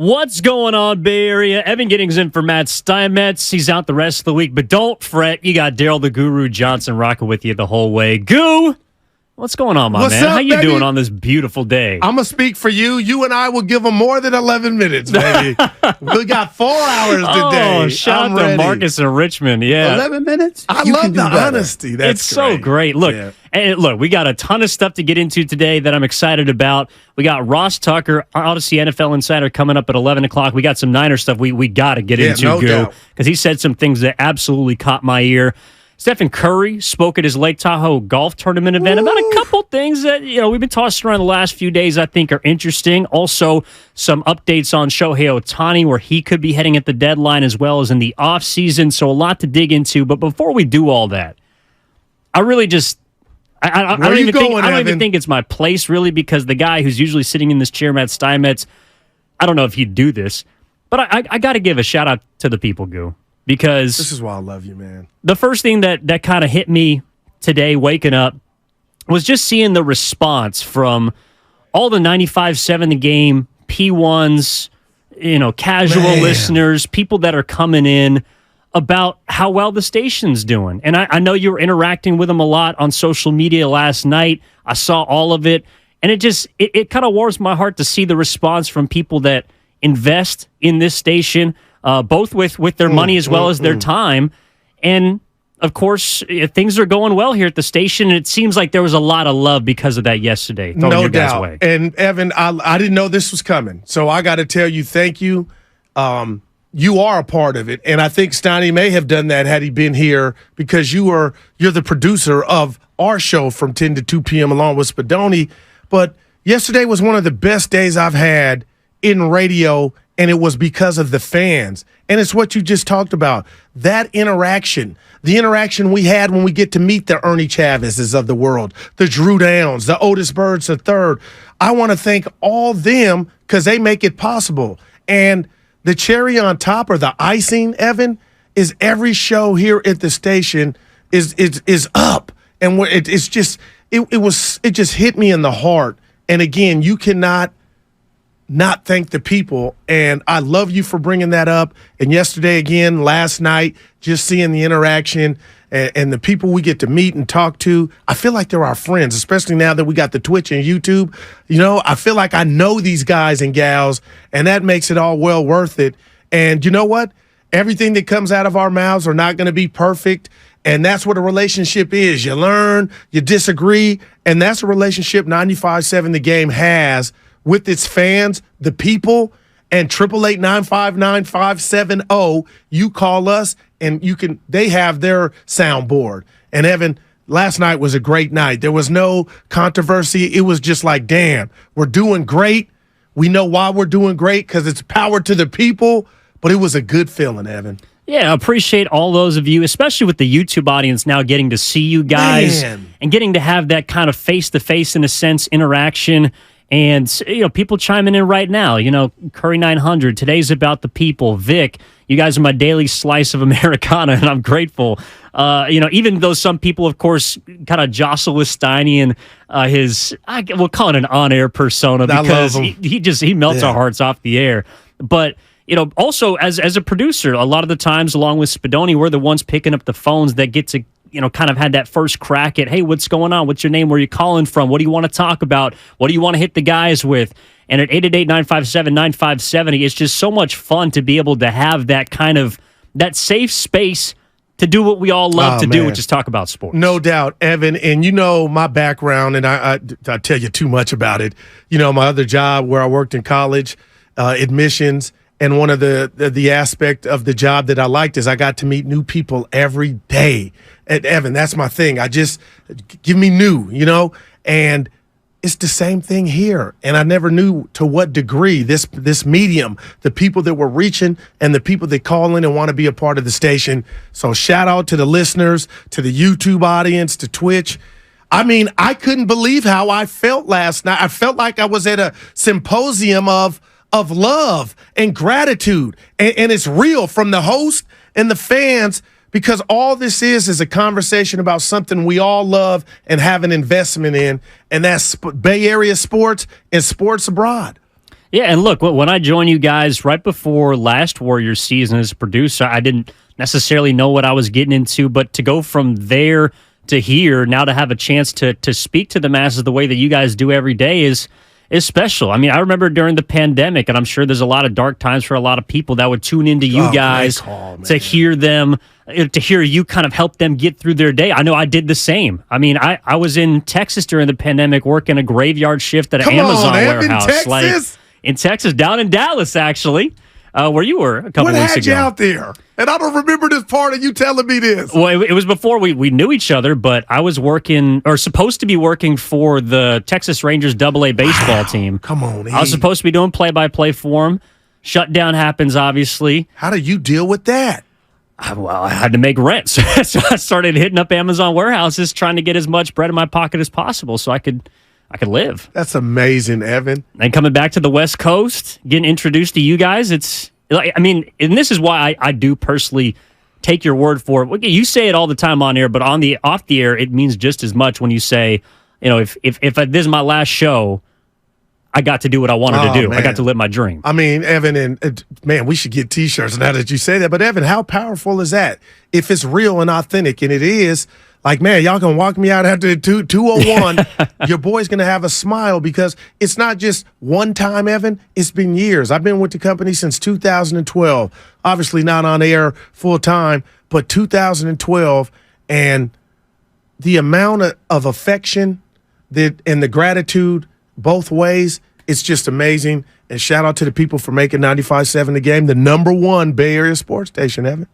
What's going on, Bay Area? Evan Giddings in for Matt Steinmetz. He's out the rest of the week, but don't fret. You got Daryl the Guru Johnson rocking with you the whole way. Goo, what's going on, my man? Up, How you baby? doing on this beautiful day? I'm going to speak for you. You and I will give them more than 11 minutes, baby. We got 4 hours today. Oh, shout I'm out to ready. Marcus in Richmond. Yeah. 11 minutes? I You love can do the better. honesty. That's It's so great. Look, Yeah. and look, we got a ton of stuff to get into today that I'm excited about. We got Ross Tucker, Odyssey NFL Insider, coming up at 11 o'clock. We got some Niner stuff we got to get into, no Goo, doubt. because he said some things that absolutely caught my ear. Stephen Curry spoke at his Lake Tahoe golf tournament event about a couple things that we've been tossing around the last few days I think are interesting. Also, some updates on Shohei Ohtani, where he could be heading at the deadline as well as in the offseason. So a lot to dig into. But before we do all that, I really just I don't even think it's my place, really, because the guy who's usually sitting in this chair, Matt Steinmetz, I don't know if he'd do this, but I got to give a shout out to the people, Goo, because This is why I love you, man. the first thing that kind of hit me today waking up was just seeing the response from all the 95.7 The Game, P1s, casual Man. listeners, people that are coming in about how well the station's doing. And I know you were interacting with them a lot on social media last night. I saw all of it. And it kind of warms my heart to see the response from people that invest in this station, both with their money as well as their time. And, of course, things are going well here at the station, and it seems like there was a lot of love because of that yesterday. Throwing No your guys' doubt. way. And, Evan, I didn't know this was coming, so I got to tell you thank you. You are a part of it, and I think Steiny may have done that had he been here because you're the producer of our show from 10 to 2 p.m. along with Spadoni. But yesterday was one of the best days I've had in radio, and it was because of the fans. And it's what you just talked about, that interaction, the interaction we had when we get to meet the Ernie Chavezes of the world, the Drew Downs, the Otis Birds III. I want to thank all them because they make it possible. And the cherry on top, or the icing, Evan, is every show here at the station is up, and it just hit me in the heart. And again, you cannot not thank the people, and I love you for bringing that up. And yesterday, again, last night, just seeing the interaction and the people we get to meet and talk to, I feel like they're our friends, especially now that we got the Twitch and YouTube. I feel like I know these guys and gals, and that makes it all well worth it. And you know what? Everything that comes out of our mouths are not going to be perfect, and that's what a relationship is. You learn, you disagree, and that's a relationship 95.7 The Game has with its fans, the people. And 888-959-570, you call us, and they have their soundboard. And Evan, last night was a great night. There was no controversy. It was just like, damn, we're doing great. We know why we're doing great, because it's power to the people. But it was a good feeling, Evan. Yeah, I appreciate all those of you, especially with the YouTube audience now getting to see you guys and getting to have that kind of face-to-face, in a sense, interaction. And, people chiming in right now. Curry 900, today's about the people. Vic, you guys are my daily slice of Americana, and I'm grateful. Even though some people, of course, kind of jostle with Steiny and we'll call it an on-air persona, because he melts our hearts off the air. But, also as a producer, a lot of the times, along with Spadoni, we're the ones picking up the phones that get to kind of had that first crack at, hey, what's going on? What's your name? Where are you calling from? What do you want to talk about? What do you want to hit the guys with? And at 888-957-9570, it's just so much fun to be able to have that kind of, that safe space to do what we all love to do, which is talk about sports. No doubt, Evan. And my background, and I tell you too much about it. My other job where I worked in college, admissions, and one of the aspect of the job that I liked is I got to meet new people every day. And Evan, that's my thing. I just give me new, and it's the same thing here. And I never knew to what degree this medium, the people that we're reaching and the people that call in and want to be a part of the station. So shout out to the listeners, to the YouTube audience, to Twitch. I mean, I couldn't believe how I felt last night. I felt like I was at a symposium of love and gratitude. And it's real from the host and the fans, because all this is a conversation about something we all love and have an investment in, and that's Bay Area sports and sports abroad. Yeah, and look, when I joined you guys right before last Warriors season as a producer, I didn't necessarily know what I was getting into, but to go from there to here, now to have a chance to speak to the masses the way that you guys do every day is special. I mean, I remember during the pandemic, and I'm sure there's a lot of dark times for a lot of people that would tune into you guys to hear them, to hear you kind of help them get through their day. I know I did the same. I mean, I was in Texas during the pandemic working a graveyard shift at an Amazon warehouse. Like in Texas, down in Dallas, actually, where you were a couple weeks ago. What had you out there? And I don't remember this part of you telling me this. Well, it was before we knew each other, but I was working, or supposed to be working, for the Texas Rangers AA baseball team. Come on, I was supposed to be doing play-by-play for them. Shutdown happens, obviously. How do you deal with that? Well, I had to make rent, so I started hitting up Amazon warehouses, trying to get as much bread in my pocket as possible so I could live. That's amazing, Evan. And coming back to the West Coast, getting introduced to you guys, it's, I mean, and this is why I do personally take your word for it. You say it all the time on air, but off the air, it means just as much when you say, if this is my last show, I got to do what I wanted to do. Man. I got to live my dream. I mean, Evan, and man, we should get T-shirts now that you say that. But Evan, how powerful is that? If it's real and authentic, and it is, like, man, y'all can walk me out after 201. Your boy's going to have a smile, because it's not just one time, Evan. It's been years. I've been with the company since 2012. Obviously not on air full time, but 2012. And the amount of affection and the gratitude both ways, it's just amazing. And shout out to the people for making 95.7 The Game the #1 Bay Area sports station, Evan.